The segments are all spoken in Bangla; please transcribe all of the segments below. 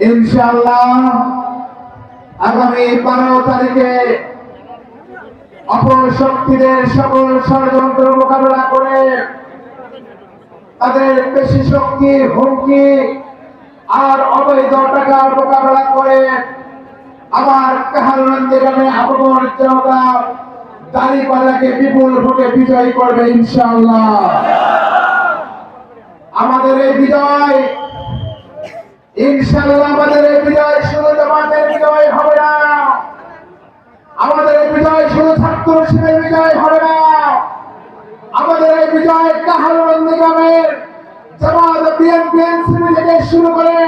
ইনশাআল্লাহ আগামী 12 তারিখে অপশক্তিদের সকল ষড়যন্ত্র মোকাবেলা করে তাদের পেশি শক্তি হুমকি আর অবৈধ টাকার মোকাবেলা করে আবার কাহারগঞ্জে গ্রামে আপন জনতা দাঁড়িপাল্লাকে বিপুল ভোটে বিজয়ী করবে ইনশাআল্লাহ। আমাদের এই বিজয় ইনশাআল্লাহ, আমাদের এই বিজয় শুধু জামাতের বিজয় হবে না, আমাদের এই বিজয় শুধু ছাত্র শিবিরের বিজয় হবে না, আমাদের এই বিজয় কাহারগঞ্জ গ্রামের জামাত, বিএনপি, এনসিপি থেকে শুরু করে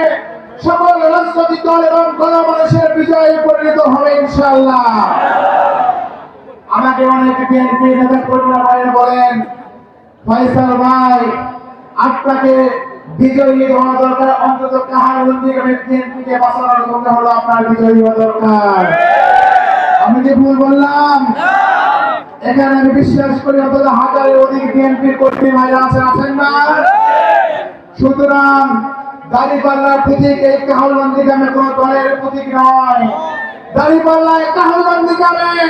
সকল রাজনৈতিক দল এবং গণমানুষের বিজয়ে পরিণত হবে ইনশাআল্লাহ। আমাকে অনেক বিএনপি নেতা কর্মীরা বাইরে বলেন, ফয়সাল ভাই আপনাকে বিজয়ী হওয়া দরকার, অন্তত কাহারগঞ্জ গ্রামের বিএনপিকে বাঁচানোর জন্য হলো আপনার বিজয়ী হওয়া দরকার। আমি যে ভুল বললাম? এখানে আমি বিশ্বাস করি অন্তত 1000-এর অধিক বিএনপির কর্মী ভাইরা আছেন না? সুতরাং দাঁড়িপাল্লার প্রতীক এই কাহারগঞ্জ গ্রামের কোন দলের প্রতীক নয়, দাঁড়িপাল্লায় কাহারগঞ্জ গ্রামের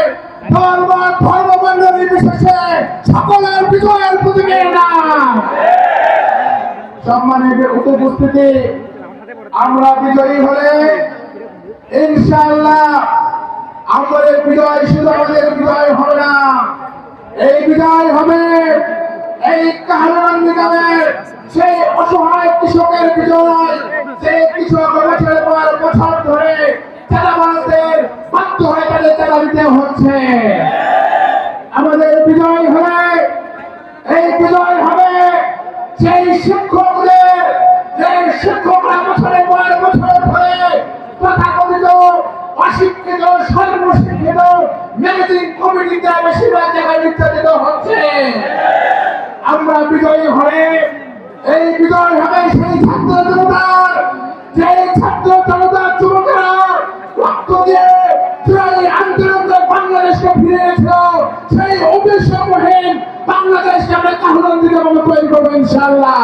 ধর্ম ধর্মবর্ণ নির্বিশেষে সকলের বিজয়ের প্রতীকের নাম। সম্মানিত উপস্থিতি, আমরা বিজয়ী হলে ইনশাআল্লাহ আমাদের বিজয় শুধু আমাদের বিজয় হবে না, এই বিজয় হবে এই কাহারগঞ্জ গ্রামের সেই অসহায় কৃষকের বিজয়, যে কৃষক বছরের পর বছর ধরে চাঁদাবাজদের বাধ্য হয়ে তাদের চাঁদা দিতে হচ্ছে। আমাদের বিজয় হবে, এই বিজয় হবে সেই শিক্ষকদের, যে শিক্ষকরা বছরের পর বছর ধরে তথাকথিত অশিক্ষিত সর্বশিক্ষিত ম্যানেজিং কমিটিতে বেশিরভাগ জায়গায় নির্যাতিত হচ্ছে। আমরা বিজয়ী হলে এই বিজয় হবে সেই ছাত্র জনতার, যে ছাত্র জনতা যুবকেরা রক্ত দিয়ে জুলাই আন্দোলনে বাংলাদেশকে ফিরে এসেছিল, সেই অভিশাপহীন বাংলাদেশকে আমরা কাহারগঞ্জ গ্রামে তৈরি করবো ইনশাআল্লাহ।